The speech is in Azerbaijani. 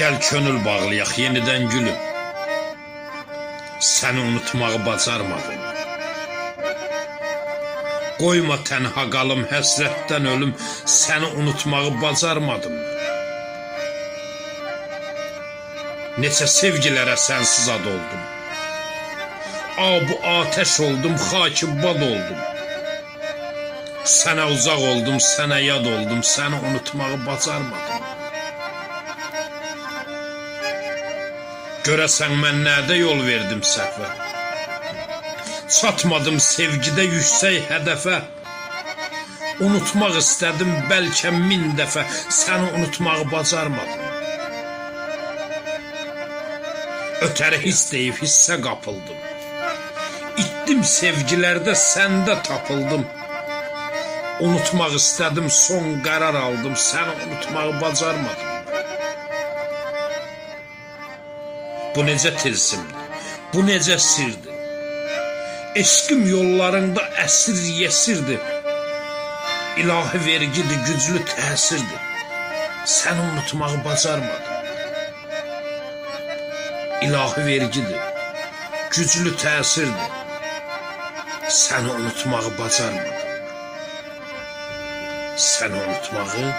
Gel könül bağlayaq yenidən gülüm. Səni unutmağı bacarmadım. Qoyma tənha qalım, həsrətdən ölüm. Səni unutmağı bacarmadım. Neçə sevgilərə sənsiz ad oldum. Bu ateş oldum, xaki bad oldum. Sənə uzaq oldum, sənə yad oldum. Səni unutmağı bacarmadım. Görəsən mən nədə yol verdim səhvə? Çatmadım sevgidə yüksək hədəfə. Unutmaq istədim bəlkə 1000 dəfə. Səni unutmağı bacarmadım. Ötəri hiss deyib hissə qapıldım. İtdim sevgilərdə, səndə tapıldım. Unutmaq istədim, son qərar aldım. Səni unutmağı bacarmadım. Bu necə tilsimdir, bu necə sirdir. Eşqim yollarında əsir yesirdir. İlahi vergidir, güclü təsirdir. Səni unutmağı bacarmadım. İlahi vergidir, güclü təsirdir. Səni unutmağı bacarmadım. Səni unutmağı